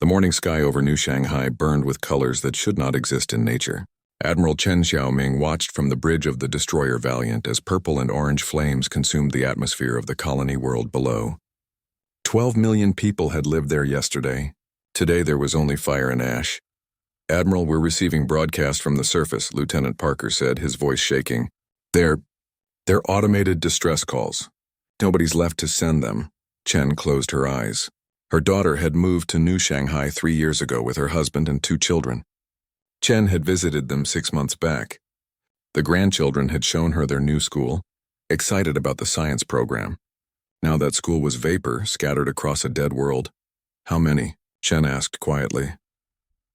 The morning sky over New Shanghai burned with colors that should not exist in nature. Admiral Chen Xiaoming watched from the bridge of the destroyer Valiant as purple and orange flames consumed the atmosphere of the colony world below. 12 million people had lived there yesterday. Today there was only fire and ash. "Admiral, we're receiving broadcast from the surface," Lieutenant Parker said, his voice shaking. They're automated distress calls. Nobody's left to send them." Chen closed her eyes. Her daughter had moved to New Shanghai 3 years ago with her husband and 2 children. Chen had visited them 6 months back. The grandchildren had shown her their new school, excited about the science program. Now that school was vapor scattered across a dead world. "How many?" Chen asked quietly.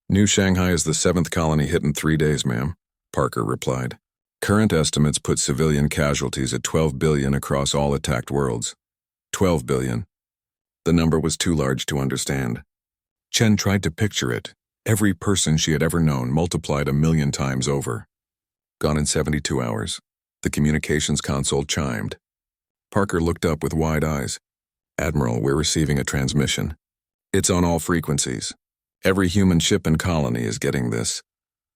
"New Shanghai is the 7th colony hit in 3 days, ma'am," Parker replied. "Current estimates put civilian casualties at 12 billion across all attacked worlds." 12 billion. The number was too large to understand. Chen tried to picture it. Every person she had ever known multiplied 1,000,000 times over. Gone in 72 hours. The communications console chimed. Parker looked up with wide eyes. "Admiral, we're receiving a transmission. It's on all frequencies. Every human ship and colony is getting this.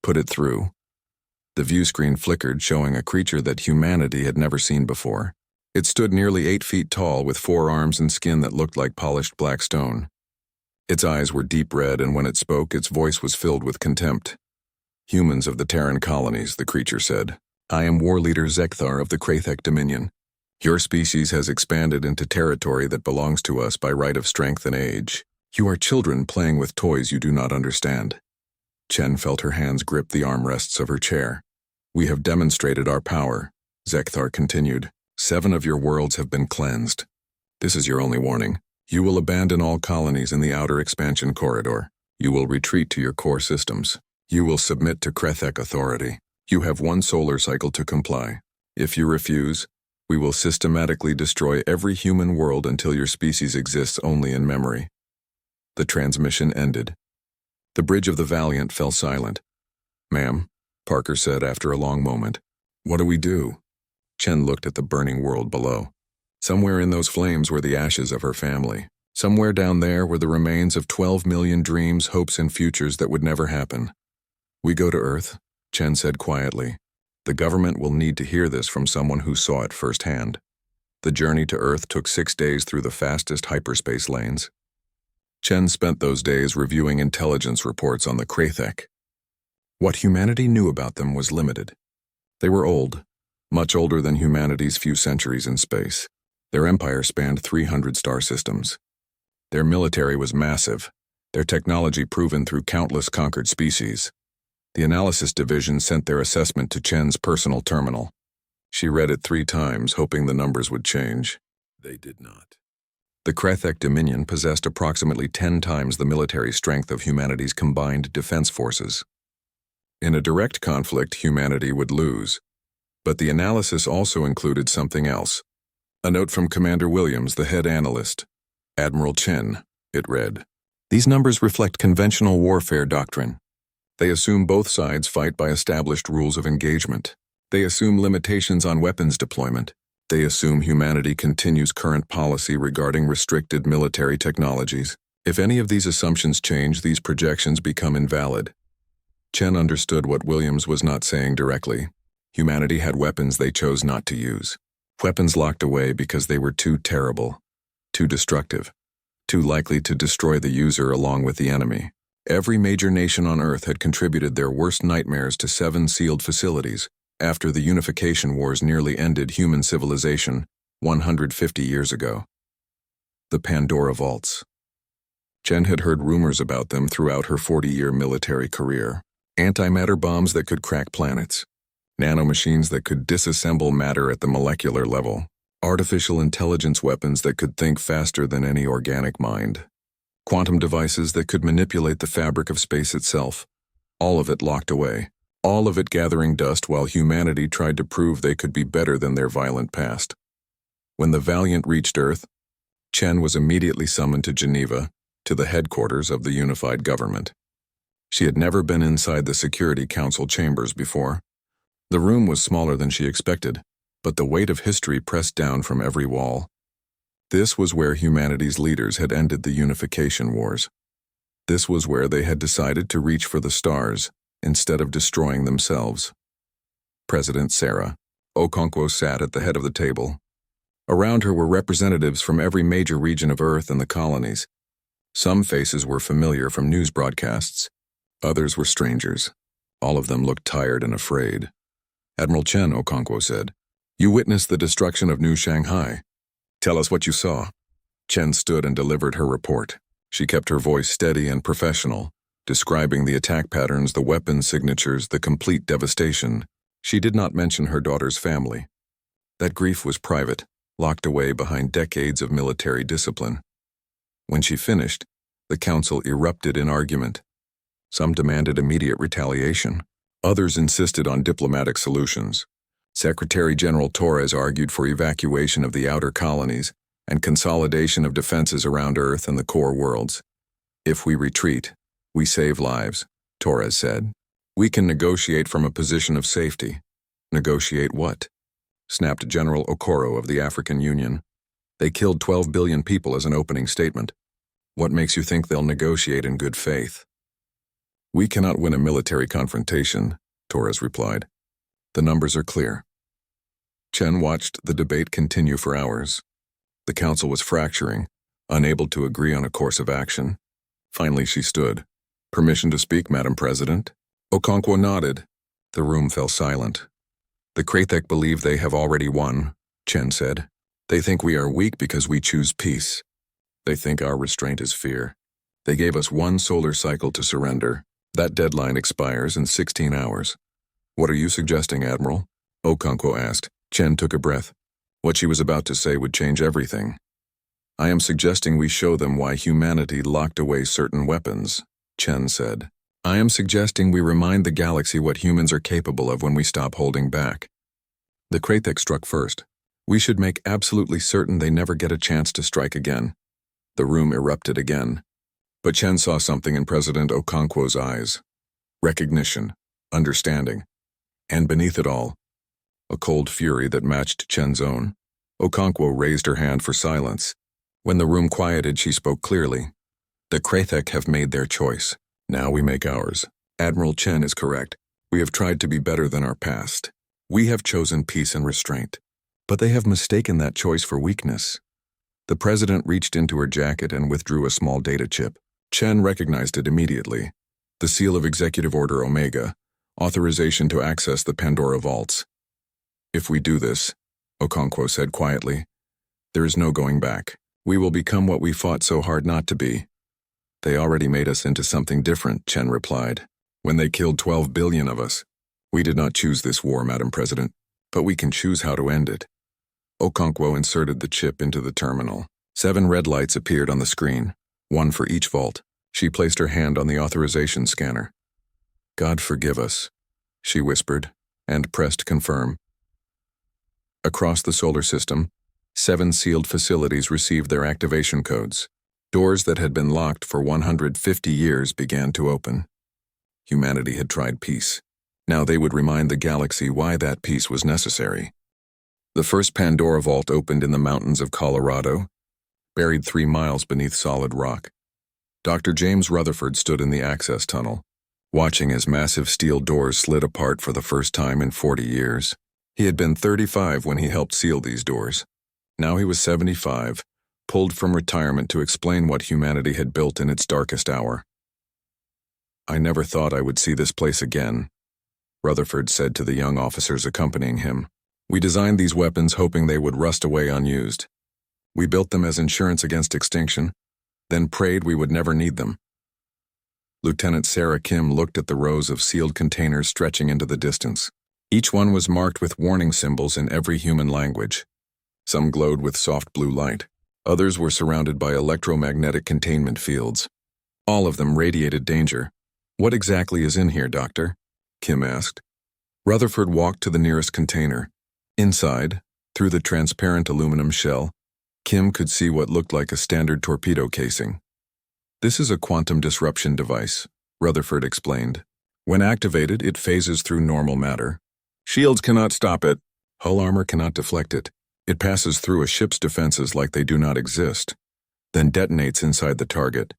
Put it through." The view screen flickered, showing a creature that humanity had never seen before. It stood nearly 8 feet tall with 4 arms and skin that looked like polished black stone. Its eyes were deep red, and when it spoke, its voice was filled with contempt. "Humans of the Terran colonies," the creature said. "I am war leader Zekthar of the Krathek Dominion. Your species has expanded into territory that belongs to us by right of strength and age. You are children playing with toys you do not understand." Chen felt her hands grip the armrests of her chair. "We have demonstrated our power," Zekthar continued. 7 of your worlds have been cleansed. This is your only warning. You will abandon all colonies in the outer expansion corridor. You will retreat to your core systems. You will submit to Krathek authority. You have 1 solar cycle to comply. If you refuse, we will systematically destroy every human world until your species exists only in memory." The transmission ended. The bridge of the Valiant fell silent. "Ma'am," Parker said after a long moment, "what do we do?" Chen looked at the burning world below. Somewhere in those flames were the ashes of her family. Somewhere down there were the remains of 12 million dreams, hopes, and futures that would never happen. "We go to Earth," Chen said quietly. "The government will need to hear this from someone who saw it firsthand." The journey to Earth took 6 days through the fastest hyperspace lanes. Chen spent those days reviewing intelligence reports on the Krathek. What humanity knew about them was limited. They were old, much older than humanity's few centuries in space. Their empire spanned 300 star systems. Their military was massive, their technology proven through countless conquered species. The analysis division sent their assessment to Chen's personal terminal. She read it 3 times, hoping the numbers would change. They did not. The Krathek Dominion possessed approximately 10 times the military strength of humanity's combined defense forces. In a direct conflict, humanity would lose. But the analysis also included something else. A note from Commander Williams, the head analyst. "Admiral Chen," it read. "These numbers reflect conventional warfare doctrine. They assume both sides fight by established rules of engagement. They assume limitations on weapons deployment. They assume humanity continues current policy regarding restricted military technologies. If any of these assumptions change, these projections become invalid." Chen understood what Williams was not saying directly. Humanity had weapons they chose not to use. Weapons locked away because they were too terrible, too destructive, too likely to destroy the user along with the enemy. Every major nation on Earth had contributed their worst nightmares to 7 sealed facilities after the unification wars nearly ended human civilization 150 years ago. The Pandora Vaults. Chen had heard rumors about them throughout her 40-year military career. Antimatter bombs that could crack planets. Nanomachines that could disassemble matter at the molecular level. Artificial intelligence weapons that could think faster than any organic mind. Quantum devices that could manipulate the fabric of space itself. All of it locked away. All of it gathering dust while humanity tried to prove they could be better than their violent past. When the Valiant reached Earth, Chen was immediately summoned to Geneva, to the headquarters of the unified government. She had never been inside the Security Council chambers before. The room was smaller than she expected, but the weight of history pressed down from every wall. This was where humanity's leaders had ended the unification wars. This was where they had decided to reach for the stars instead of destroying themselves. President Sarah Okonkwo sat at the head of the table. Around her were representatives from every major region of Earth and the colonies. Some faces were familiar from news broadcasts. Others were strangers. All of them looked tired and afraid. Admiral Chen, Okonkwo said, "You witnessed the destruction of New Shanghai. Tell us what you saw." Chen stood and delivered her report. She kept her voice steady and professional, describing the attack patterns, the weapon signatures, the complete devastation. She did not mention her daughter's family. That grief was private, locked away behind decades of military discipline. When she finished, the council erupted in argument. Some demanded immediate retaliation. Others insisted on diplomatic solutions. Secretary General Torres argued for evacuation of the outer colonies and consolidation of defenses around Earth and the core worlds. "If we retreat, we save lives," Torres said. "We can negotiate from a position of safety." "Negotiate what?" snapped General Okoro of the African Union. "They killed 12 billion people as an opening statement. What makes you think they'll negotiate in good faith?" "We cannot win a military confrontation," Torres replied. "The numbers are clear." Chen watched the debate continue for hours. The council was fracturing, unable to agree on a course of action. Finally she stood. "Permission to speak, Madam President?" Okonkwo nodded. The room fell silent. "The Krathek believe they have already won," Chen said. "They think we are weak because we choose peace. They think our restraint is fear. They gave us 1 solar cycle to surrender. That deadline expires in 16 hours. "What are you suggesting, Admiral?" Okonkwo asked. Chen took a breath. What she was about to say would change everything. "I am suggesting we show them why humanity locked away certain weapons," Chen said. "I am suggesting we remind the galaxy what humans are capable of when we stop holding back." The Krathek struck first. "We should make absolutely certain they never get a chance to strike again." The room erupted again. But Chen saw something in President Okonkwo's eyes. Recognition, understanding, and beneath it all, a cold fury that matched Chen's own. Okonkwo raised her hand for silence. When the room quieted, she spoke clearly. "The Krathek have made their choice. Now we make ours. Admiral Chen is correct. We have tried to be better than our past. We have chosen peace and restraint. But they have mistaken that choice for weakness." The president reached into her jacket and withdrew a small data chip. Chen recognized it immediately. The seal of Executive Order Omega, authorization to access the Pandora vaults. "If we do this," Okonkwo said quietly, "there is no going back. We will become what we fought so hard not to be." "They already made us into something different," Chen replied, "when they killed 12 billion of us. We did not choose this war, Madam President, but we can choose how to end it." Okonkwo inserted the chip into the terminal. 7 red lights appeared on the screen, 1 for each vault. She placed her hand on the authorization scanner. "God forgive us," she whispered, and pressed confirm. Across the solar system, 7 sealed facilities received their activation codes. Doors that had been locked for 150 years began to open. Humanity had tried peace. Now they would remind the galaxy why that peace was necessary. The first Pandora vault opened in the mountains of Colorado, buried 3 miles beneath solid rock. Dr. James Rutherford stood in the access tunnel, watching as massive steel doors slid apart for the first time in 40 years. He had been 35 when he helped seal these doors. Now he was 75, pulled from retirement to explain what humanity had built in its darkest hour. "I never thought I would see this place again," Rutherford said to the young officers accompanying him. "We designed these weapons hoping they would rust away unused. We built them as insurance against extinction, then prayed we would never need them." Lieutenant Sarah Kim looked at the rows of sealed containers stretching into the distance. Each one was marked with warning symbols in every human language. Some glowed with soft blue light. Others were surrounded by electromagnetic containment fields. All of them radiated danger. "What exactly is in here, Doctor?" Kim asked. Rutherford walked to the nearest container. Inside, through the transparent aluminum shell, Kim could see what looked like a standard torpedo casing. "This is a quantum disruption device," Rutherford explained. "When activated, it phases through normal matter. Shields cannot stop it. Hull armor cannot deflect it. It passes through a ship's defenses like they do not exist, then detonates inside the target.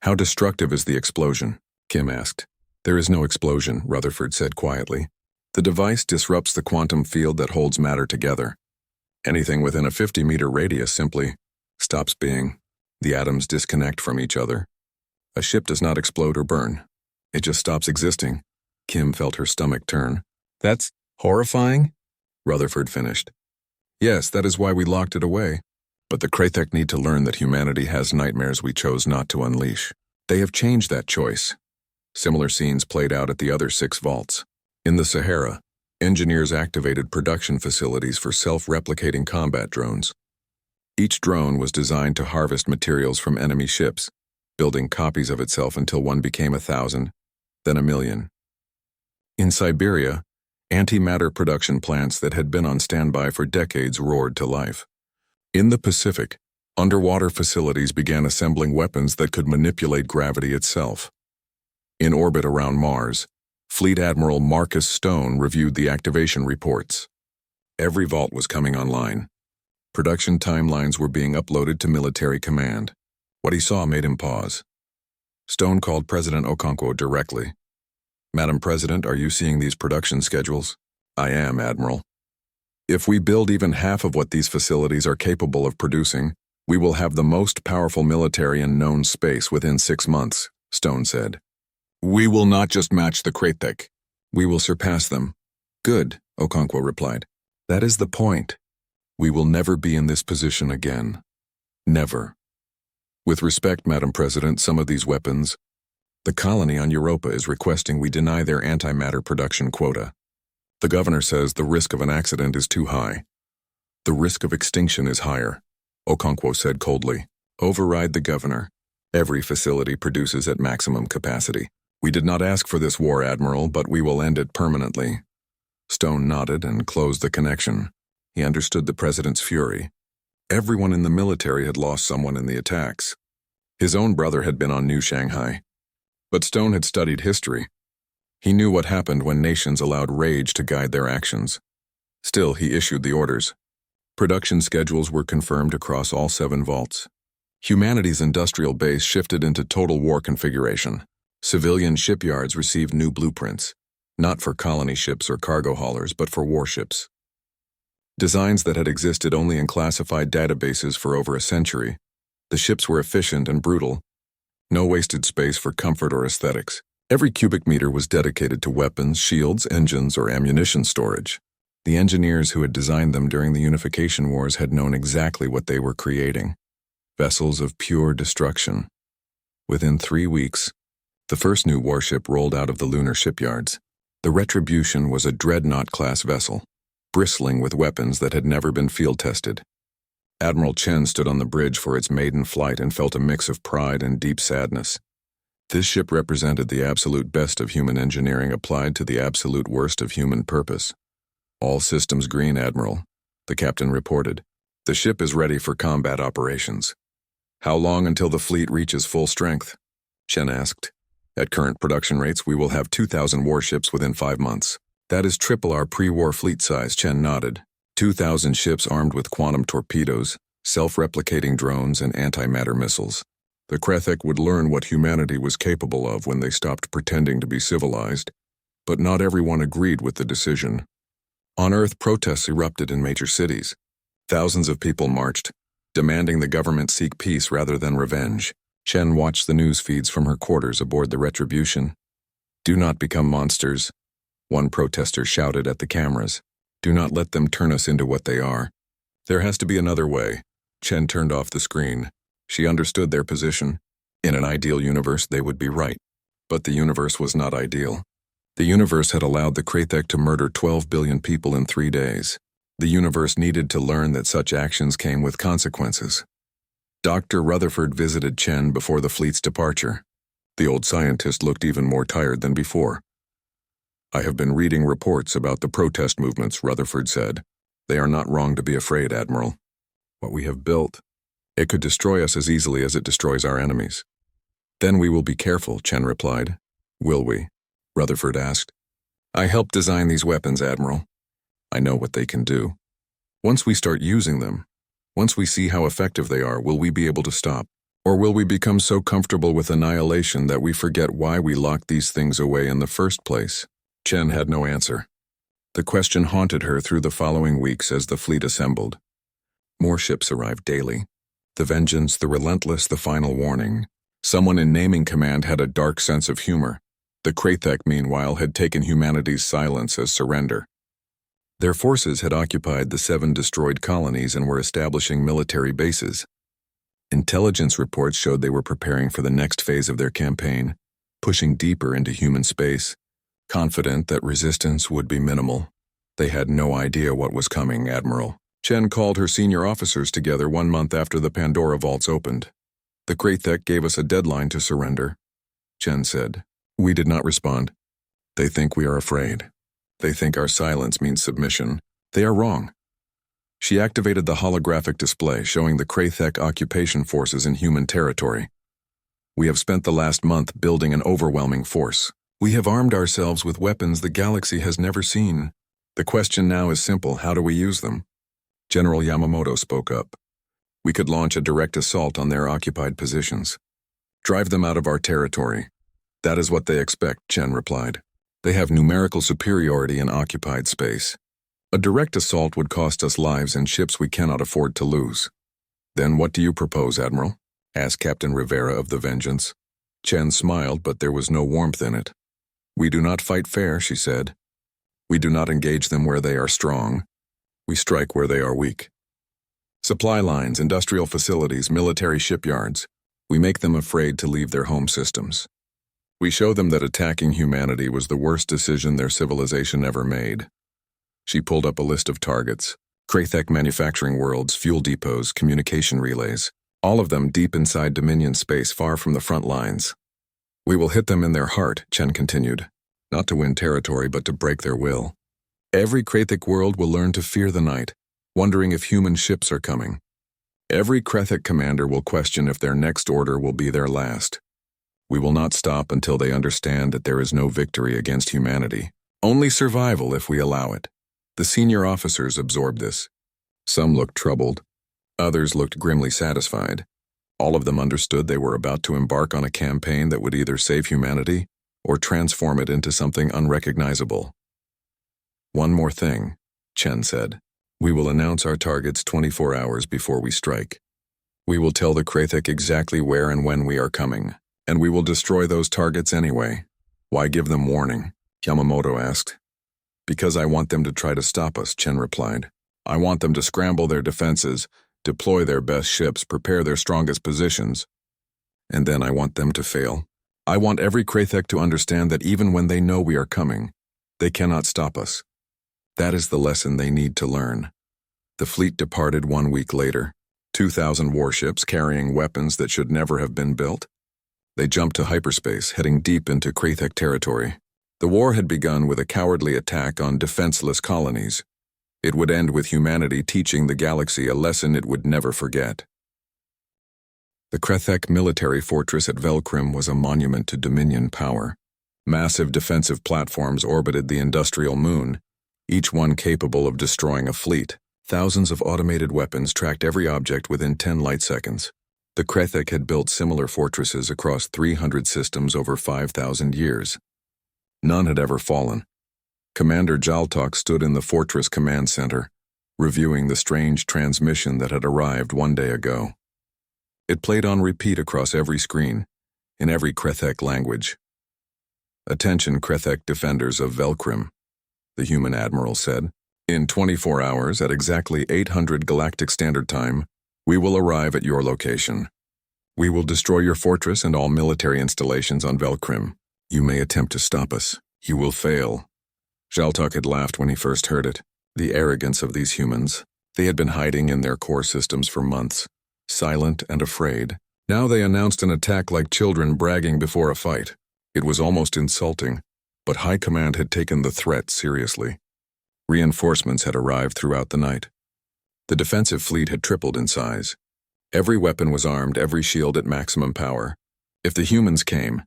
How destructive is the explosion? Kim asked. There is no explosion, Rutherford said quietly. The device disrupts the quantum field that holds matter together. Anything within a 50-meter radius simply stops being. The atoms disconnect from each other. A ship does not explode or burn. It just stops existing. Kim felt her stomach turn. That's horrifying? Rutherford finished. Yes, that is why we locked it away. But the Krathek need to learn that humanity has nightmares we chose not to unleash. They have changed that choice. Similar scenes played out at the other 6 vaults. In the Sahara, engineers activated production facilities for self-replicating combat drones. Each drone was designed to harvest materials from enemy ships, building copies of itself until one became 1,000, then 1,000,000. In Siberia, antimatter production plants that had been on standby for decades roared to life. In the Pacific, underwater facilities began assembling weapons that could manipulate gravity itself. In orbit around Mars, Fleet Admiral Marcus Stone reviewed the activation reports. Every vault was coming online. Production timelines were being uploaded to military command. What he saw made him pause. Stone called President Okonkwo directly. Madam President, are you seeing these production schedules? I am, Admiral. If we build even half of what these facilities are capable of producing, we will have the most powerful military in known space within 6 months, Stone said. We will not just match the Krathek. We will surpass them. Good, Okonkwo replied. That is the point. We will never be in this position again. Never. With respect, Madam President, some of these weapons, the colony on Europa is requesting we deny their antimatter production quota. The governor says the risk of an accident is too high. The risk of extinction is higher, Okonkwo said coldly. Override the governor. Every facility produces at maximum capacity. We did not ask for this war, Admiral, but we will end it permanently. Stone nodded and closed the connection. He understood the president's fury. Everyone in the military had lost someone in the attacks. His own brother had been on New Shanghai. But Stone had studied history. He knew what happened when nations allowed rage to guide their actions. Still, he issued the orders. Production schedules were confirmed across all 7 vaults. Humanity's industrial base shifted into total war configuration. Civilian shipyards received new blueprints, not for colony ships or cargo haulers, but for warships. Designs that had existed only in classified databases for over a century, the ships were efficient and brutal. No wasted space for comfort or aesthetics. Every cubic meter was dedicated to weapons, shields, engines, or ammunition storage. The engineers who had designed them during the Unification Wars had known exactly what they were creating. Vessels of pure destruction. Within 3 weeks, the first new warship rolled out of the lunar shipyards. The Retribution was a dreadnought-class vessel, bristling with weapons that had never been field-tested. Admiral Chen stood on the bridge for its maiden flight and felt a mix of pride and deep sadness. This ship represented the absolute best of human engineering applied to the absolute worst of human purpose. All systems green, Admiral, the captain reported. The ship is ready for combat operations. How long until the fleet reaches full strength? Chen asked. At current production rates, we will have 2,000 warships within 5 months. That is triple our pre-war fleet size, Chen nodded. 2,000 ships armed with quantum torpedoes, self-replicating drones, and antimatter missiles. The Krathek would learn what humanity was capable of when they stopped pretending to be civilized. But not everyone agreed with the decision. On Earth, protests erupted in major cities. Thousands of people marched, demanding the government seek peace rather than revenge. Chen watched the news feeds from her quarters aboard the Retribution. Do not become monsters, one protester shouted at the cameras. Do not let them turn us into what they are. There has to be another way. Chen turned off the screen. She understood their position. In an ideal universe, they would be right. But the universe was not ideal. The universe had allowed the Krathek to murder 12 billion people in 3 days. The universe needed to learn that such actions came with consequences. Dr. Rutherford visited Chen before the fleet's departure. The old scientist looked even more tired than before. I have been reading reports about the protest movements, Rutherford said. They are not wrong to be afraid, Admiral. What we have built, it could destroy us as easily as it destroys our enemies. Then we will be careful, Chen replied. Will we? Rutherford asked. I helped design these weapons, Admiral. I know what they can do. Once we start using them, once we see how effective they are, will we be able to stop? Or will we become so comfortable with annihilation that we forget why we locked these things away in the first place? Chen had no answer. The question haunted her through the following weeks as the fleet assembled. More ships arrived daily. The Vengeance, the Relentless, the Final Warning. Someone in naming command had a dark sense of humor. The Krathek, meanwhile, had taken humanity's silence as surrender. Their forces had occupied the 7 destroyed colonies and were establishing military bases. Intelligence reports showed they were preparing for the next phase of their campaign, pushing deeper into human space, confident that resistance would be minimal. They had no idea what was coming, Admiral. Chen called her senior officers together 1 month after the Pandora vaults opened. The Krathek gave us a deadline to surrender, Chen said. We did not respond. They think we are afraid. They think our silence means submission. They are wrong. She activated the holographic display showing the Krathek occupation forces in human territory. We have spent the last month building an overwhelming force. We have armed ourselves with weapons the galaxy has never seen. The question now is simple: how do we use them? General Yamamoto spoke up. We could launch a direct assault on their occupied positions. Drive them out of our territory. That is what they expect, Chen replied. They have numerical superiority in occupied space. A direct assault would cost us lives and ships we cannot afford to lose. Then what do you propose, Admiral? Asked Captain Rivera of the Vengeance. Chen smiled, but there was no warmth in it. We do not fight fair, she said. We do not engage them where they are strong. We strike where they are weak. Supply lines, industrial facilities, military shipyards. We make them afraid to leave their home systems. We show them that attacking humanity was the worst decision their civilization ever made. She pulled up a list of targets: Krathek manufacturing worlds, fuel depots, communication relays, all of them deep inside Dominion space far from the front lines. We will hit them in their heart, Chen continued, not to win territory but to break their will. Every Krathek world will learn to fear the night, wondering if human ships are coming. Every Krathek commander will question if their next order will be their last. We will not stop until they understand that there is no victory against humanity, only survival if we allow it. The senior officers absorbed this. Some looked troubled. Others looked grimly satisfied. All of them understood they were about to embark on a campaign that would either save humanity or transform it into something unrecognizable. One more thing, Chen said. We will announce our targets 24 hours before we strike. We will tell the Krathek exactly where and when we are coming, and we will destroy those targets anyway. Why give them warning? Yamamoto asked. Because I want them to try to stop us, Chen replied. I want them to scramble their defenses, deploy their best ships, prepare their strongest positions. And then I want them to fail. I want every Krathek to understand that even when they know we are coming, they cannot stop us. That is the lesson they need to learn. The fleet departed 1 week later, 2,000 warships carrying weapons that should never have been built. They jumped to hyperspace, heading deep into Krathek territory. The war had begun with a cowardly attack on defenseless colonies. It would end with humanity teaching the galaxy a lesson it would never forget. The Krathek military fortress at Velcrim was a monument to Dominion power. Massive defensive platforms orbited the industrial moon, each one capable of destroying a fleet. Thousands of automated weapons tracked every object within 10 light seconds. The Krathek had built similar fortresses across 300 systems over 5,000 years. None had ever fallen. Commander Jaltok stood in the fortress command center, reviewing the strange transmission that had arrived 1 day ago. It played on repeat across every screen, in every Krathek language. Attention, Krathek defenders of Velcrim, the human admiral said. In 24 hours, at exactly 800 Galactic Standard Time, we will arrive at your location. We will destroy your fortress and all military installations on Velcrim. You may attempt to stop us. You will fail. Jaltok had laughed when he first heard it. The arrogance of these humans. They had been hiding in their core systems for months, silent and afraid. Now they announced an attack like children bragging before a fight. It was almost insulting, but High Command had taken the threat seriously. Reinforcements had arrived throughout the night. The defensive fleet had tripled in size. Every weapon was armed, every shield at maximum power. If the humans came,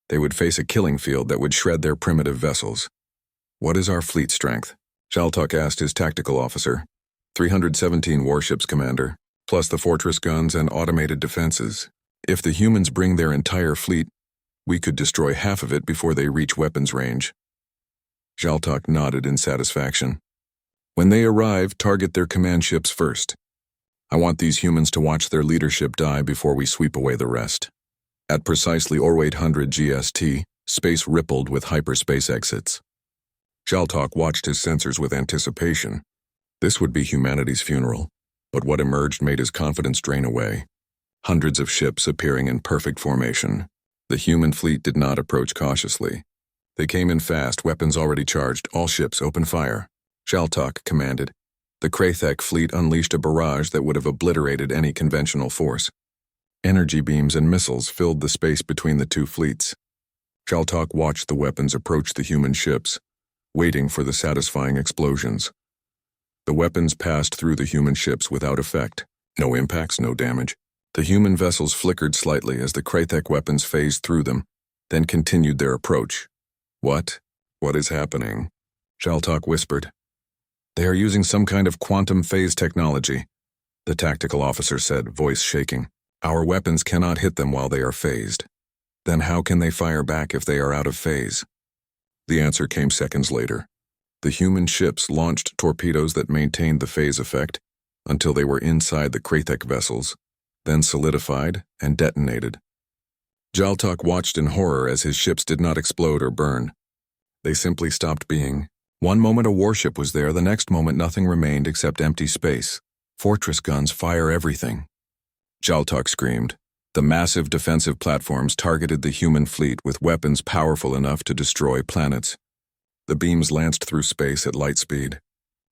they would face a killing field that would shred their primitive vessels. What is our fleet strength? Jaltok asked his tactical officer. 317 warships, Commander, plus the fortress guns and automated defenses. If the humans bring their entire fleet, we could destroy half of it before they reach weapons range. Zhaltok nodded in satisfaction. When they arrive, target their command ships first. I want these humans to watch their leadership die before we sweep away the rest. At precisely 0800 GST, space rippled with hyperspace exits. Zhaltok watched his sensors with anticipation. This would be humanity's funeral, but what emerged made his confidence drain away. Hundreds of ships appearing in perfect formation. The human fleet did not approach cautiously. They came in fast, weapons already charged. All ships open fire. Zhaltok commanded. The Krathek fleet unleashed a barrage that would have obliterated any conventional force. Energy beams and missiles filled the space between the two fleets. Zhaltok watched the weapons approach the human ships, waiting for the satisfying explosions. The weapons passed through the human ships without effect. No impacts, no damage. The human vessels flickered slightly as the Krathek weapons phased through them, then continued their approach. What? What is happening? Zhaltok whispered. They are using some kind of quantum phase technology, the tactical officer said, voice shaking. Our weapons cannot hit them while they are phased. Then how can they fire back if they are out of phase? The answer came seconds later. The human ships launched torpedoes that maintained the phase effect until they were inside the Krathek vessels, then solidified and detonated. Zhaltok watched in horror as his ships did not explode or burn. They simply stopped being. One moment a warship was there, the next moment nothing remained except empty space. Fortress guns fire everything. Zhaltok screamed. The massive defensive platforms targeted the human fleet with weapons powerful enough to destroy planets. The beams lanced through space at light speed.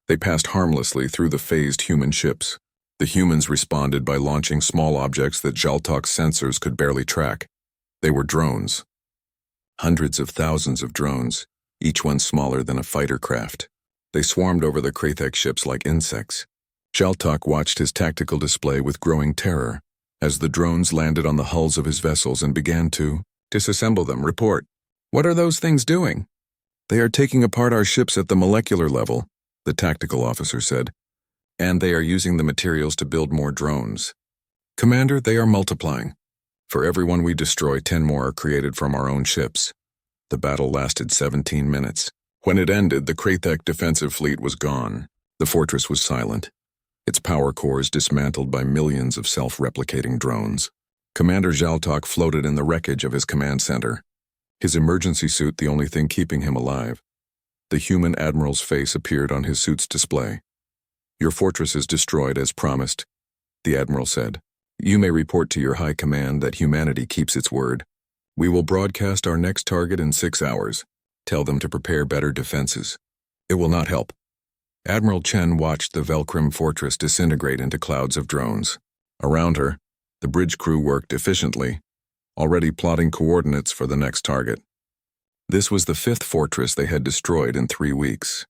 They passed harmlessly through the phased human ships. The humans responded by launching small objects that Zhaltok's sensors could barely track. They were drones. Hundreds of thousands of drones, each one smaller than a fighter craft. They swarmed over the Krathek ships like insects. Zhaltok watched his tactical display with growing terror as the drones landed on the hulls of his vessels and began to disassemble them. Report. What are those things doing? They are taking apart our ships at the molecular level, the tactical officer said, and they are using the materials to build more drones. Commander, they are multiplying. For every one we destroy, 10 more are created from our own ships. The battle lasted 17 minutes. When it ended, the Krathek defensive fleet was gone. The fortress was silent, its power cores dismantled by millions of self-replicating drones. Commander Zhaltok floated in the wreckage of his command center, his emergency suit the only thing keeping him alive. The human admiral's face appeared on his suit's display. Your fortress is destroyed as promised, the admiral said. You may report to your high command that humanity keeps its word. We will broadcast our next target in 6 hours. Tell them to prepare better defenses. It will not help. Admiral Chen watched the Velkrim fortress disintegrate into clouds of drones. Around her, the bridge crew worked efficiently, already plotting coordinates for the next target. This was the 5th fortress they had destroyed in 3 weeks.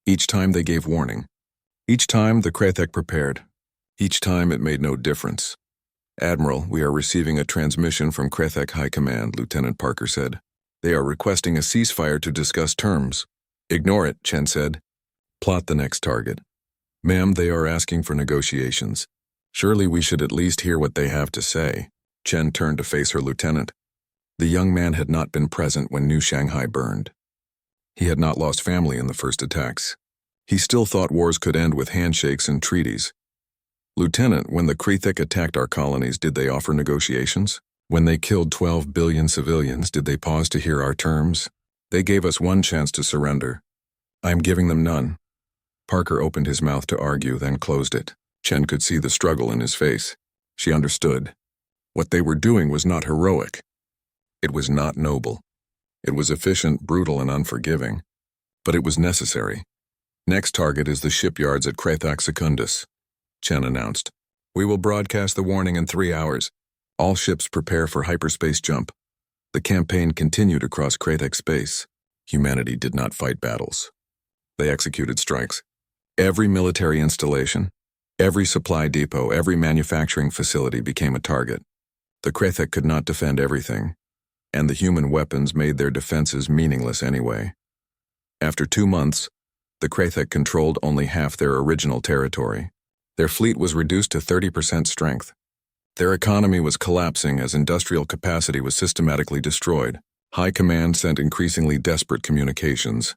Each time they gave warning. Each time the Krathek prepared. Each time it made no difference. Admiral, we are receiving a transmission from Krathek High Command, Lieutenant Parker said. They are requesting a ceasefire to discuss terms. Ignore it, Chen said. Plot the next target. Ma'am, they are asking for negotiations. Surely we should at least hear what they have to say. Chen turned to face her lieutenant. The young man had not been present when New Shanghai burned. He had not lost family in the first attacks. He still thought wars could end with handshakes and treaties. Lieutenant, when the Krathek attacked our colonies, did they offer negotiations? When they killed 12 billion civilians, did they pause to hear our terms? They gave us one chance to surrender. I am giving them none. Parker opened his mouth to argue, then closed it. Chen could see the struggle in his face. She understood. What they were doing was not heroic. It was not noble. It was efficient, brutal, and unforgiving. But it was necessary. Next target is the shipyards at Krathak Secundus, Chen announced. We will broadcast the warning in 3 hours. All ships prepare for hyperspace jump. The campaign continued across Krathak space. Humanity did not fight battles. They executed strikes. Every military installation, every supply depot, every manufacturing facility became a target. The Krathek could not defend everything, and the human weapons made their defenses meaningless anyway. After 2 months, the Krathek controlled only half their original territory. Their fleet was reduced to 30% strength. Their economy was collapsing as industrial capacity was systematically destroyed. High Command sent increasingly desperate communications.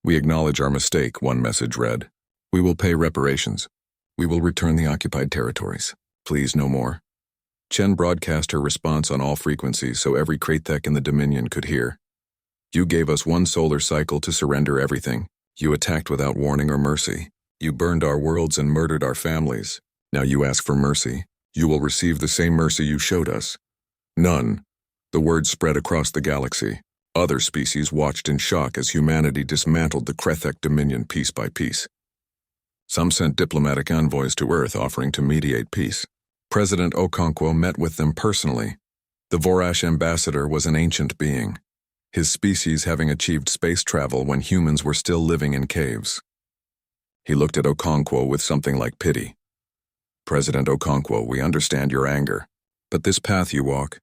"We acknowledge our mistake," one message read. "We will pay reparations. We will return the occupied territories. Please, no more." Chen broadcast her response on all frequencies so every Krathek in the Dominion could hear. "You gave us one solar cycle to surrender everything. You attacked without warning or mercy. You burned our worlds and murdered our families. Now you ask for mercy. You will receive the same mercy you showed us." None. The word spread across the galaxy. Other species watched in shock as humanity dismantled the Krathek Dominion piece by piece. Some sent diplomatic envoys to Earth offering to mediate peace. President Okonkwo met with them personally. The Vorash ambassador was an ancient being, his species having achieved space travel when humans were still living in caves. He looked at Okonkwo with something like pity. "President Okonkwo, we understand your anger, but this path you walk,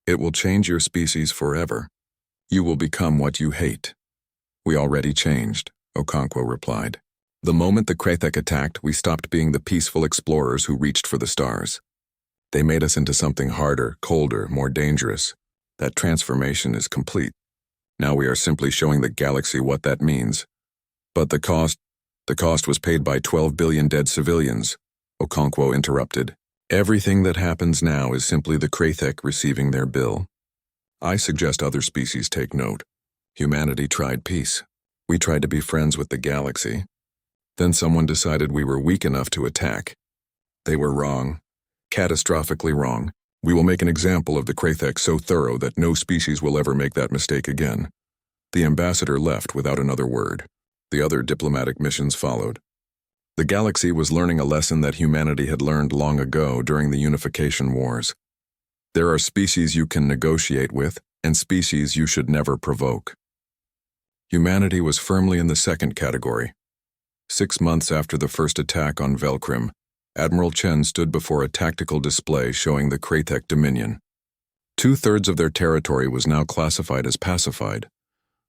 it will change your species forever. You will become what you hate." "We already changed," Okonkwo replied. "The moment the Krathek attacked, we stopped being the peaceful explorers who reached for the stars. They made us into something harder, colder, more dangerous. That transformation is complete. Now we are simply showing the galaxy what that means." "But the cost was paid by 12 billion dead civilians," Okonkwo interrupted. "Everything that happens now is simply the Krathek receiving their bill. I suggest other species take note. Humanity tried peace. We tried to be friends with the galaxy. Then someone decided we were weak enough to attack. They were wrong. Catastrophically wrong. We will make an example of the Krathek so thorough that no species will ever make that mistake again." The ambassador left without another word. The other diplomatic missions followed. The galaxy was learning a lesson that humanity had learned long ago during the Unification Wars. There are species you can negotiate with, and species you should never provoke. Humanity was firmly in the second category. 6 months after the first attack on Velkrim, Admiral Chen stood before a tactical display showing the Krathek Dominion. 2/3 of their territory was now classified as pacified,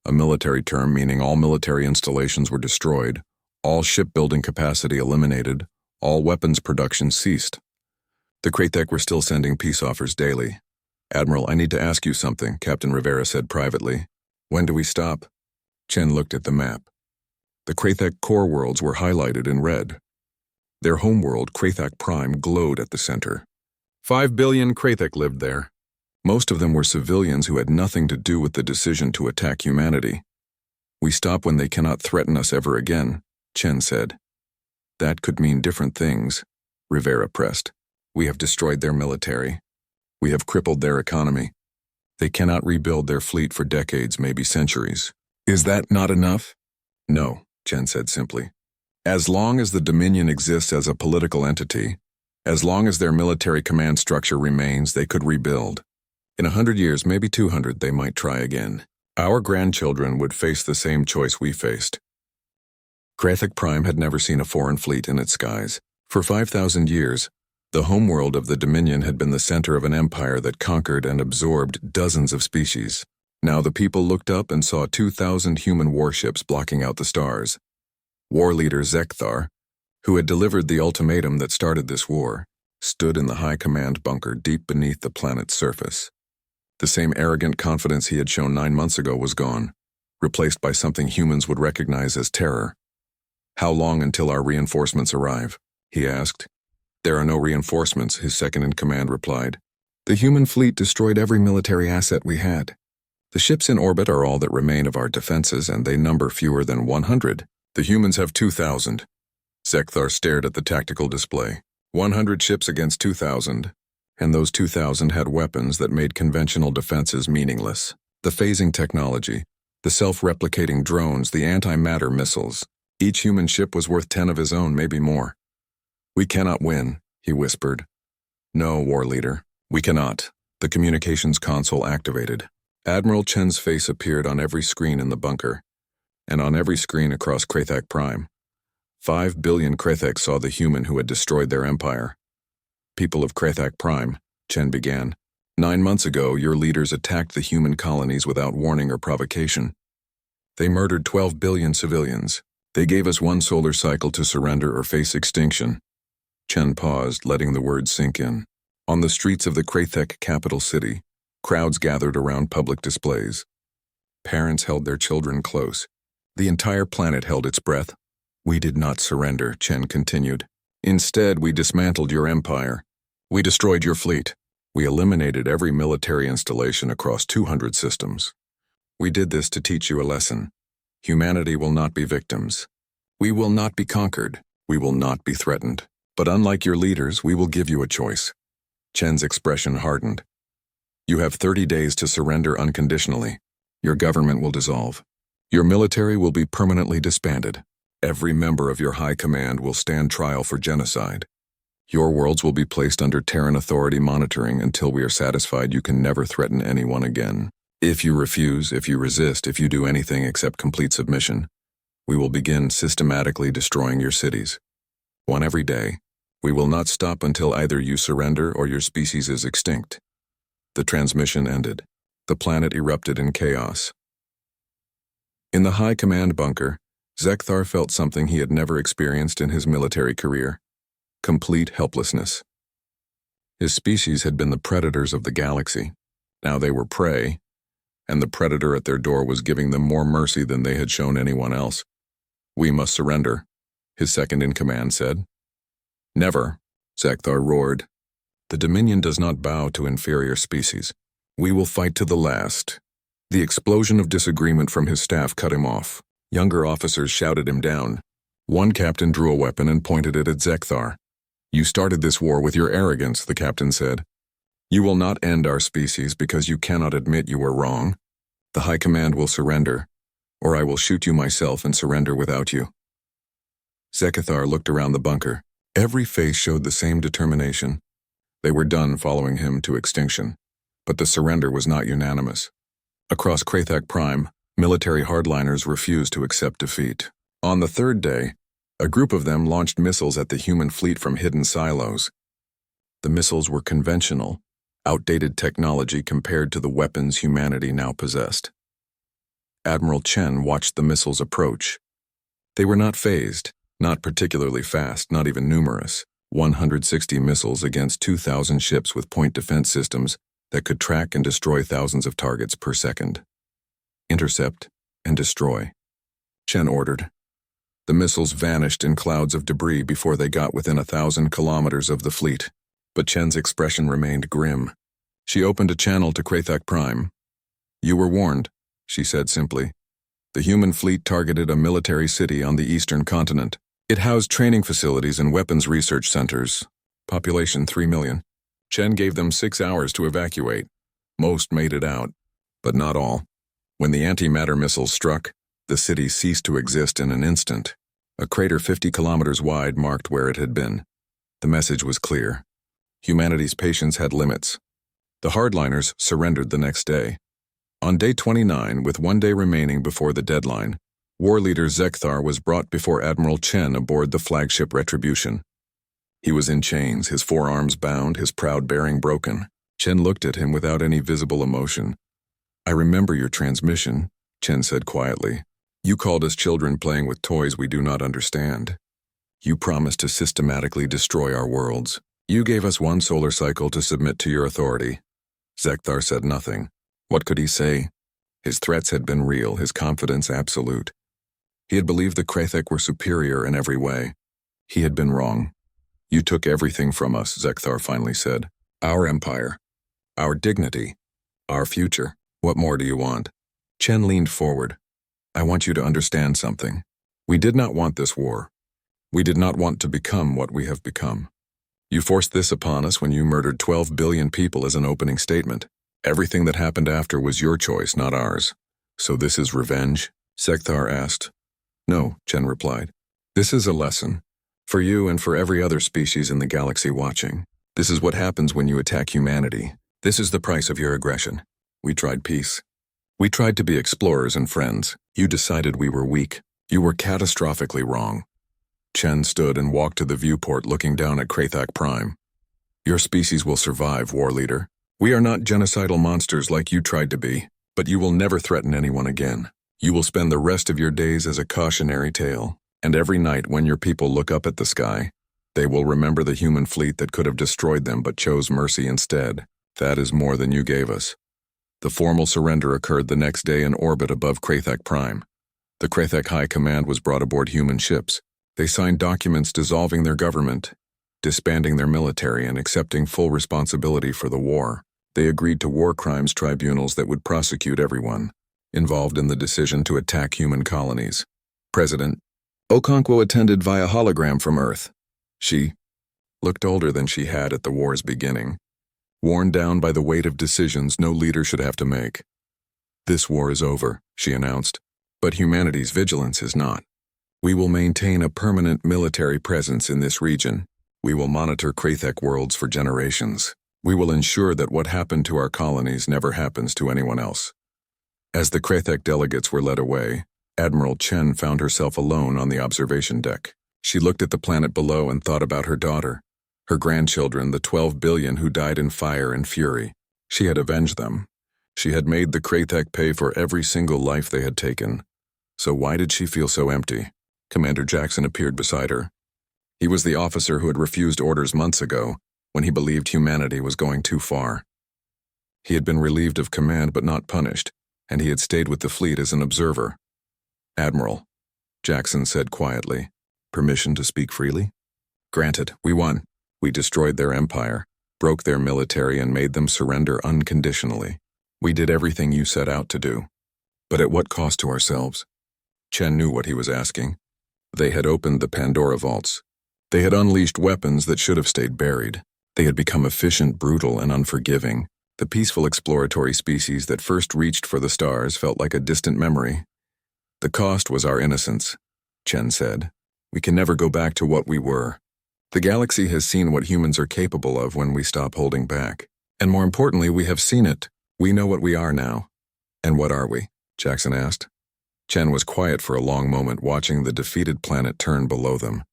a military term meaning all military installations were destroyed, all shipbuilding capacity eliminated, all weapons production ceased. The Krathek were still sending peace offers daily. "Admiral, I need to ask you something," Captain Rivera said privately. "When do we stop?" Chen looked at the map. The Krathek core worlds were highlighted in red. Their homeworld, Krathek Prime, glowed at the center. 5 billion Krathek lived there. Most of them were civilians who had nothing to do with the decision to attack humanity. "We stop when they cannot threaten us ever again," Chen said. "That could mean different things," Rivera pressed. "We have destroyed their military. We have crippled their economy. They cannot rebuild their fleet for decades, maybe centuries. Is that not enough?" "No," Chen said simply. "As long as the Dominion exists as a political entity, as long as their military command structure remains, they could rebuild. In 100 years, maybe 200, they might try again. Our grandchildren would face the same choice we faced." Krathek Prime had never seen a foreign fleet in its skies. For 5,000 years, the homeworld of the Dominion had been the center of an empire that conquered and absorbed dozens of species. Now the people looked up and saw 2,000 human warships blocking out the stars. War leader Zekthar, who had delivered the ultimatum that started this war, stood in the high command bunker deep beneath the planet's surface. The same arrogant confidence he had shown 9 months ago was gone, replaced by something humans would recognize as terror. "How long until our reinforcements arrive?" he asked. "There are no reinforcements," his second-in-command replied. "The human fleet destroyed every military asset we had. The ships in orbit are all that remain of our defenses, and they number fewer than 100. The humans have 2,000. Zekthar stared at the tactical display. 100 ships against 2,000. And those 2,000 had weapons that made conventional defenses meaningless. The phasing technology, the self-replicating drones, the antimatter missiles. Each human ship was worth 10 of his own, maybe more. "We cannot win," he whispered. "No, war leader, we cannot." The communications console activated. Admiral Chen's face appeared on every screen in the bunker, and on every screen across Krathek Prime. 5 billion Krathek saw the human who had destroyed their empire. "People of Krathek Prime," Chen began, 9 months ago your leaders attacked the human colonies without warning or provocation. They murdered 12 billion civilians. They gave us one solar cycle to surrender or face extinction. Chen paused, letting the words sink in. On the streets of the Krathek capital city, crowds gathered around public displays. Parents held their children close. The entire planet held its breath. "We did not surrender," Chen continued. "Instead, we dismantled your empire. We destroyed your fleet. We eliminated every military installation across 200 systems. We did this to teach you a lesson. Humanity will not be victims. We will not be conquered. We will not be threatened. But unlike your leaders, we will give you a choice." Chen's expression hardened. "You have 30 days to surrender unconditionally. Your government will dissolve. Your military will be permanently disbanded. Every member of your high command will stand trial for genocide. Your worlds will be placed under Terran authority monitoring until we are satisfied you can never threaten anyone again. If you refuse, if you resist, if you do anything except complete submission, we will begin systematically destroying your cities. One every day. We will not stop until either you surrender or your species is extinct." The transmission ended. The planet erupted in chaos. In the high command bunker, Zekthar felt something he had never experienced in his military career: complete helplessness. His species had been the predators of the galaxy. Now they were prey, and the predator at their door was giving them more mercy than they had shown anyone else. "We must surrender," his second-in-command said. "Never," Zekthar roared. "The Dominion does not bow to inferior species. We will fight to the last." The explosion of disagreement from his staff cut him off. Younger officers shouted him down. One captain drew a weapon and pointed it at Zekthar. "You started this war with your arrogance," the captain said. "You will not end our species because you cannot admit you were wrong. The High Command will surrender, or I will shoot you myself and surrender without you." Zekthar looked around the bunker. Every face showed the same determination. They were done following him to extinction. But the surrender was not unanimous. Across Krathek Prime, military hardliners refused to accept defeat. On the third day, a group of them launched missiles at the human fleet from hidden silos. The missiles were conventional, outdated technology compared to the weapons humanity now possessed. Admiral Chen watched the missiles approach. They were not phased, not particularly fast, not even numerous. 160 missiles against 2,000 ships with point defense systems that could track and destroy thousands of targets per second. "Intercept and destroy," Chen ordered. The missiles vanished in clouds of debris before they got within 1,000 kilometers of the fleet. But Chen's expression remained grim. She opened a channel to Krathek Prime. "You were warned," she said simply. "The human fleet targeted a military city on the eastern continent. It housed training facilities and weapons research centers. Population 3 million. Chen gave them 6 hours to evacuate. Most made it out, but not all. When the antimatter missiles struck, the city ceased to exist in an instant. A crater 50 kilometers wide marked where it had been. The message was clear. Humanity's patience had limits. The hardliners surrendered the next day. On day 29, with 1 day remaining before the deadline, war leader Zekthar was brought before Admiral Chen aboard the flagship Retribution. He was in chains, his forearms bound, his proud bearing broken. Chen looked at him without any visible emotion. "I remember your transmission," Chen said quietly. "You called us children playing with toys we do not understand. You promised to systematically destroy our worlds. You gave us 1 solar cycle to submit to your authority." Zekthar said nothing. What could he say? His threats had been real, his confidence absolute. He had believed the Krathek were superior in every way. He had been wrong. "You took everything from us," Zekthar finally said. "Our empire, our dignity, our future. What more do you want?" Chen leaned forward. "I want you to understand something. We did not want this war. We did not want to become what we have become. You forced this upon us when you murdered 12 billion people as an opening statement. Everything that happened after was your choice, not ours. So this is revenge?" Zekthar asked. "No," Chen replied. "This is a lesson. For you and for every other species in the galaxy watching. This is what happens when you attack humanity. This is the price of your aggression. We tried peace. We tried to be explorers and friends. You decided we were weak. You were catastrophically wrong." Chen stood and walked to the viewport looking down at Krathek Prime. "Your species will survive, war leader. We are not genocidal monsters like you tried to be, but you will never threaten anyone again. You will spend the rest of your days as a cautionary tale, and every night when your people look up at the sky, They will remember the human fleet that could have destroyed them but chose mercy instead. That is more than you gave us. The formal surrender occurred the next day in orbit above Krathek Prime. The Krathek High Command was brought aboard human ships. They signed documents dissolving their government, disbanding their military, and accepting full responsibility for the war. They agreed to war crimes tribunals that would prosecute everyone involved in the decision to attack human colonies. President Okonkwo attended via hologram from Earth. She looked older than she had at the war's beginning, worn down by the weight of decisions no leader should have to make. This war is over, she announced, but humanity's vigilance is not. We will maintain a permanent military presence in this region. We will monitor Krathek worlds for generations. We will ensure that what happened to our colonies never happens to anyone else. As the Krathek delegates were led away, Admiral Chen found herself alone on the observation deck. She looked at the planet below and thought about her daughter, her grandchildren, the 12 billion who died in fire and fury. She had avenged them. She had made the Krathek pay for every single life they had taken. So why did she feel so empty? Commander Jackson appeared beside her. He was the officer who had refused orders months ago, when he believed humanity was going too far. He had been relieved of command but not punished, and he had stayed with the fleet as an observer. Admiral, Jackson said quietly, permission to speak freely? Granted, we won. We destroyed their empire, broke their military, and made them surrender unconditionally. We did everything you set out to do. But at what cost to ourselves? Chen knew what he was asking. They had opened the Pandora vaults. They had unleashed weapons that should have stayed buried. They had become efficient, brutal, and unforgiving. The peaceful exploratory species that first reached for the stars felt like a distant memory. The cost was our innocence, Chen said. We can never go back to what we were. The galaxy has seen what humans are capable of when we stop holding back. And more importantly, we have seen it. We know what we are now. And what are we? Jackson asked. Chen was quiet for a long moment, watching the defeated planet turn below them.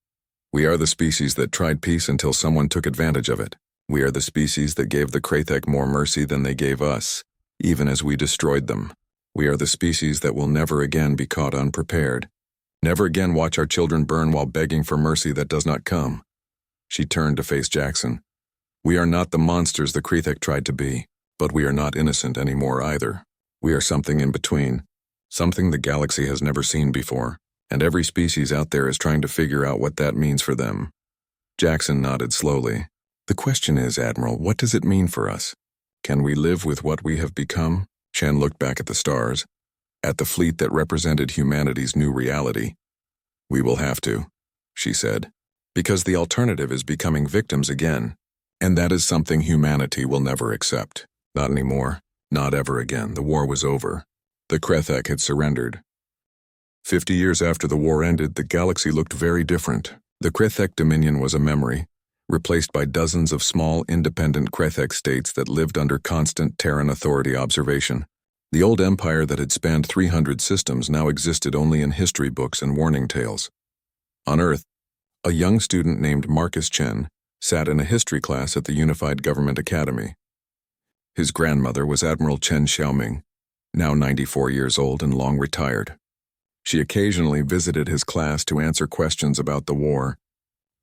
We are the species that tried peace until someone took advantage of it. We are the species that gave the Krathek more mercy than they gave us, even as we destroyed them. We are the species that will never again be caught unprepared. Never again watch our children burn while begging for mercy that does not come. She turned to face Jackson. We are not the monsters the Krathek tried to be, but we are not innocent anymore either. We are something in between, something the galaxy has never seen before, and every species out there is trying to figure out what that means for them. Jackson nodded slowly. The question is, Admiral, what does it mean for us? Can we live with what we have become? Chen looked back at the stars, at the fleet that represented humanity's new reality. We will have to, she said, because the alternative is becoming victims again, and that is something humanity will never accept. Not anymore, not ever again. The war was over. The Krathek had surrendered. 50 years after the war ended, the galaxy looked very different. The Krathek Dominion was a memory, replaced by dozens of small, independent Krathek states that lived under constant Terran authority observation. The old empire that had spanned 300 systems now existed only in history books and warning tales. On Earth, a young student named Marcus Chen sat in a history class at the Unified Government Academy. His grandmother was Admiral Chen Xiaoming, now 94 years old and long retired. She occasionally visited his class to answer questions about the war.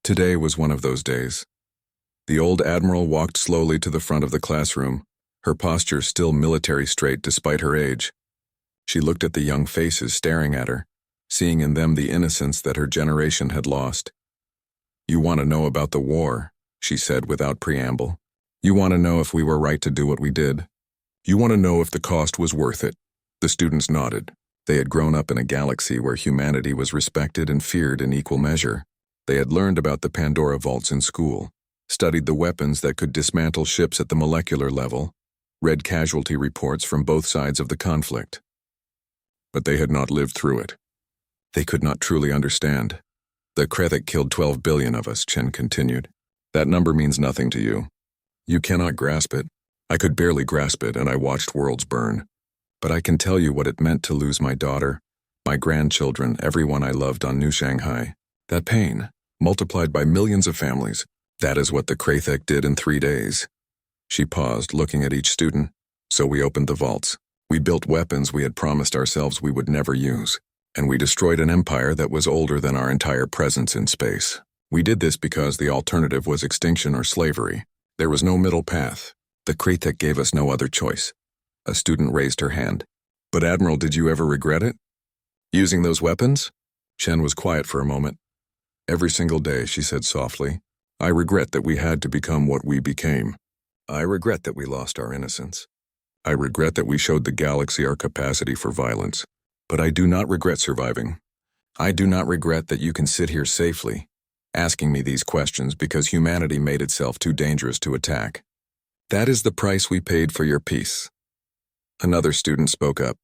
Today was one of those days. The old admiral walked slowly to the front of the classroom, her posture still military straight despite her age. She looked at the young faces staring at her, seeing in them the innocence that her generation had lost. You want to know about the war, she said without preamble. You want to know if we were right to do what we did. You want to know if the cost was worth it. The students nodded. They had grown up in a galaxy where humanity was respected and feared in equal measure. They had learned about the Pandora vaults in school, studied the weapons that could dismantle ships at the molecular level, read casualty reports from both sides of the conflict. But they had not lived through it. They could not truly understand. The Krathek killed 12 billion of us, Chen continued. That number means nothing to you. You cannot grasp it. I could barely grasp it, and I watched worlds burn. But I can tell you what it meant to lose my daughter, my grandchildren, everyone I loved on New Shanghai. That pain, multiplied by millions of families, that is what the Krathek did in 3 days. She paused, looking at each student. So we opened the vaults. We built weapons we had promised ourselves we would never use. And we destroyed an empire that was older than our entire presence in space. We did this because the alternative was extinction or slavery. There was no middle path. The Kretek gave us no other choice. A student raised her hand. But Admiral, did you ever regret it? Using those weapons? Chen was quiet for a moment. Every single day, she said softly, I regret that we had to become what we became. I regret that we lost our innocence. I regret that we showed the galaxy our capacity for violence. But I do not regret surviving. I do not regret that you can sit here safely, asking me these questions because humanity made itself too dangerous to attack. That is the price we paid for your peace. Another student spoke up.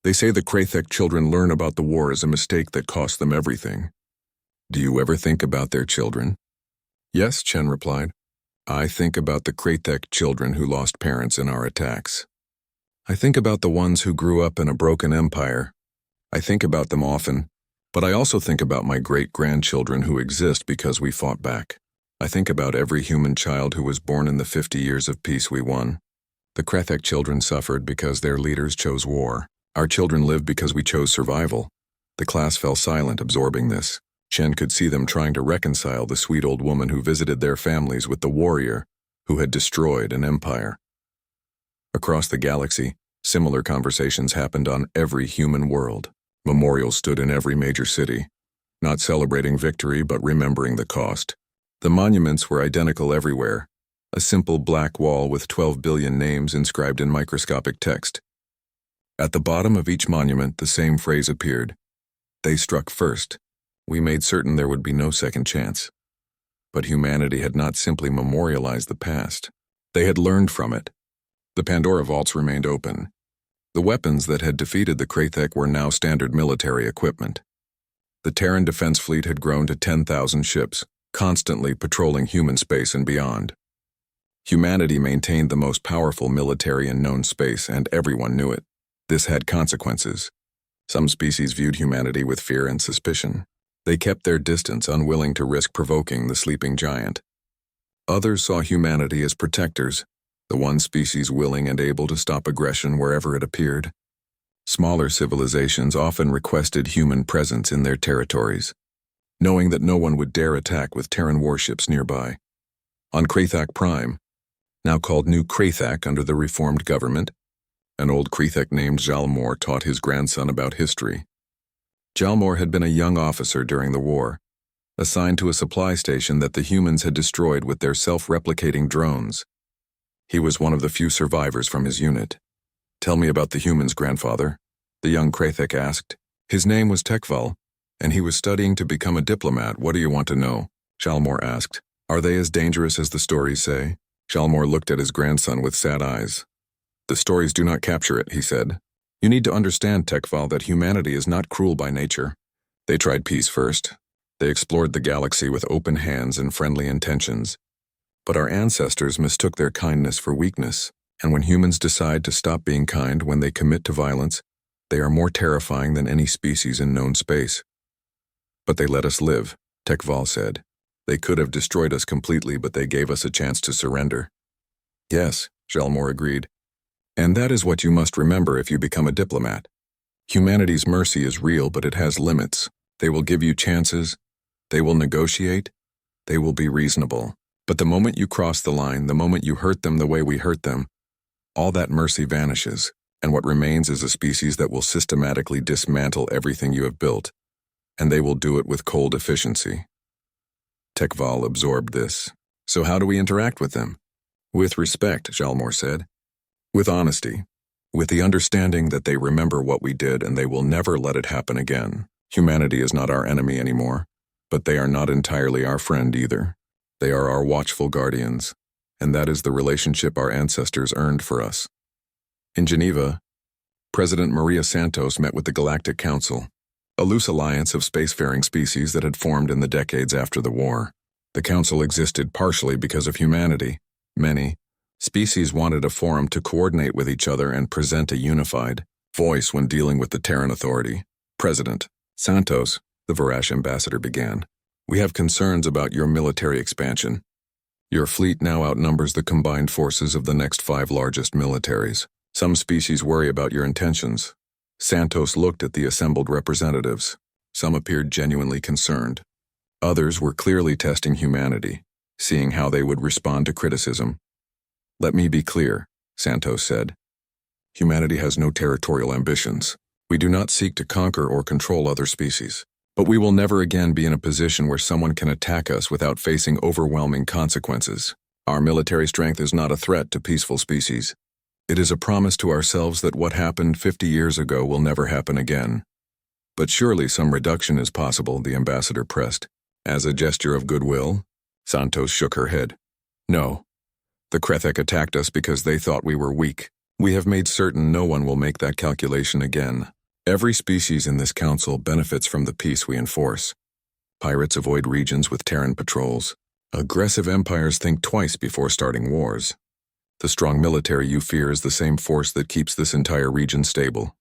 They say the Kretek children learn about the war as a mistake that cost them everything. Do you ever think about their children? Yes, Chen replied. I think about the Kretek children who lost parents in our attacks. I think about the ones who grew up in a broken empire. I think about them often, but I also think about my great-grandchildren who exist because we fought back. I think about every human child who was born in the 50 years of peace we won. The Kretek children suffered because their leaders chose war. Our children lived because we chose survival. The class fell silent, absorbing this. Chen could see them trying to reconcile the sweet old woman who visited their families with the warrior who had destroyed an empire. Across the galaxy, similar conversations happened on every human world. Memorials stood in every major city, not celebrating victory but remembering the cost. The monuments were identical everywhere, a simple black wall with 12 billion names inscribed in microscopic text. At the bottom of each monument, the same phrase appeared. They struck first. We made certain there would be no second chance. But humanity had not simply memorialized the past. They had learned from it. The Pandora vaults remained open. The weapons that had defeated the Kretek were now standard military equipment. The Terran defense fleet had grown to 10,000 ships, constantly patrolling human space and beyond. Humanity maintained the most powerful military in known space, and everyone knew it. This had consequences. Some species viewed humanity with fear and suspicion. They kept their distance, unwilling to risk provoking the sleeping giant. Others saw humanity as protectors, the one species willing and able to stop aggression wherever it appeared. Smaller civilizations often requested human presence in their territories, knowing that no one would dare attack with Terran warships nearby. On Kretek Prime, now called New Kretek under the reformed government, an old Kretek named Jalmor taught his grandson about history. Jalmor had been a young officer during the war, assigned to a supply station that the humans had destroyed with their self-replicating drones. He was one of the few survivors from his unit. Tell me about the humans, grandfather, the young Kretek asked. His name was Tekval, and he was studying to become a diplomat. What do you want to know? Jalmor asked. Are they as dangerous as the stories say? Jalmor looked at his grandson with sad eyes. The stories do not capture it, he said. You need to understand, Tekval, that humanity is not cruel by nature. They tried peace first. They explored the galaxy with open hands and friendly intentions. But our ancestors mistook their kindness for weakness, and when humans decide to stop being kind when they commit to violence, they are more terrifying than any species in known space. But they let us live, Tekval said. They could have destroyed us completely, but they gave us a chance to surrender. Yes, Jalmor agreed. And that is what you must remember if you become a diplomat. Humanity's mercy is real, but it has limits. They will give you chances. They will negotiate. They will be reasonable. But the moment you cross the line, the moment you hurt them the way we hurt them, all that mercy vanishes, and what remains is a species that will systematically dismantle everything you have built, and they will do it with cold efficiency. Tekval absorbed this. So how do we interact with them? With respect, Jalmor said. With honesty. With the understanding that they remember what we did and they will never let it happen again. Humanity is not our enemy anymore, but they are not entirely our friend either. They are our watchful guardians, and that is the relationship our ancestors earned for us. In Geneva, President Maria Santos met with the Galactic Council, a loose alliance of spacefaring species that had formed in the decades after the war. The council existed partially because of humanity. Many species wanted a forum to coordinate with each other and present a unified voice when dealing with the Terran Authority. President Santos, the Varash ambassador, began. We have concerns about your military expansion. Your fleet now outnumbers the combined forces of the next 5 largest militaries. Some species worry about your intentions. Santos looked at the assembled representatives. Some appeared genuinely concerned. Others were clearly testing humanity, seeing how they would respond to criticism. "Let me be clear," Santos said. "Humanity has no territorial ambitions. We do not seek to conquer or control other species. But we will never again be in a position where someone can attack us without facing overwhelming consequences. Our military strength is not a threat to peaceful species. It is a promise to ourselves that what happened 50 years ago will never happen again." "But surely some reduction is possible," the ambassador pressed. "As a gesture of goodwill?" Santos shook her head. "No. The Krethek attacked us because they thought we were weak. We have made certain no one will make that calculation again. Every species in this council benefits from the peace we enforce. Pirates avoid regions with Terran patrols. Aggressive empires think twice before starting wars. The strong military you fear is the same force that keeps this entire region stable."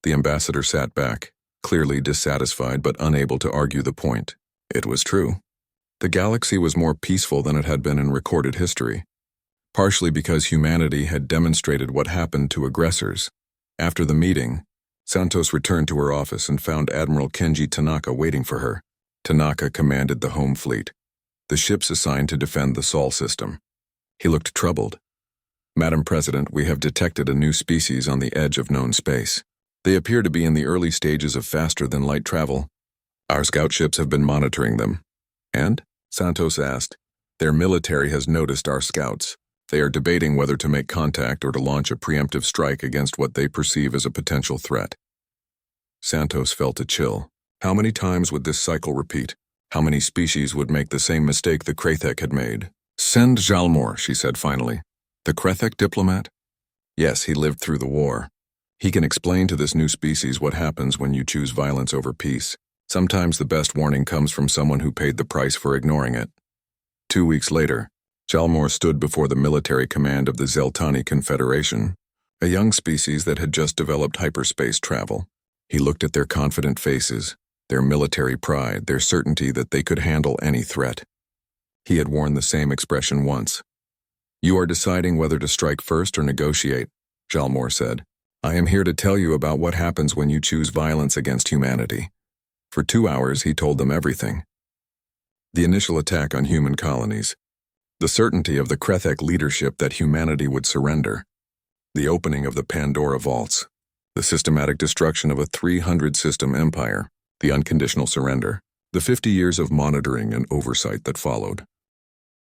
The ambassador sat back, clearly dissatisfied but unable to argue the point. It was true. The galaxy was more peaceful than it had been in recorded history, partially because humanity had demonstrated what happened to aggressors. After the meeting, Santos returned to her office and found Admiral Kenji Tanaka waiting for her. Tanaka commanded the home fleet, the ships assigned to defend the Sol system. He looked troubled. "Madam President, we have detected a new species on the edge of known space. They appear to be in the early stages of faster-than-light travel. Our scout ships have been monitoring them." "And?" Santos asked. "Their military has noticed our scouts. They are debating whether to make contact or to launch a preemptive strike against what they perceive as a potential threat." Santos felt a chill. How many times would this cycle repeat? How many species would make the same mistake the Krethek had made? "Send Jalmor," she said finally. "The Krethek diplomat?" "Yes, he lived through the war. He can explain to this new species what happens when you choose violence over peace. Sometimes the best warning comes from someone who paid the price for ignoring it." 2 weeks later, Jalmor stood before the military command of the Zeltani Confederation, a young species that had just developed hyperspace travel. He looked at their confident faces, their military pride, their certainty that they could handle any threat. He had worn the same expression once. "You are deciding whether to strike first or negotiate," Jalmor said. "I am here to tell you about what happens when you choose violence against humanity." For 2 hours, he told them everything. The initial attack on human colonies, the certainty of the Krethek leadership that humanity would surrender, the opening of the Pandora vaults, the systematic destruction of a 300-system empire, the unconditional surrender, the 50 years of monitoring and oversight that followed.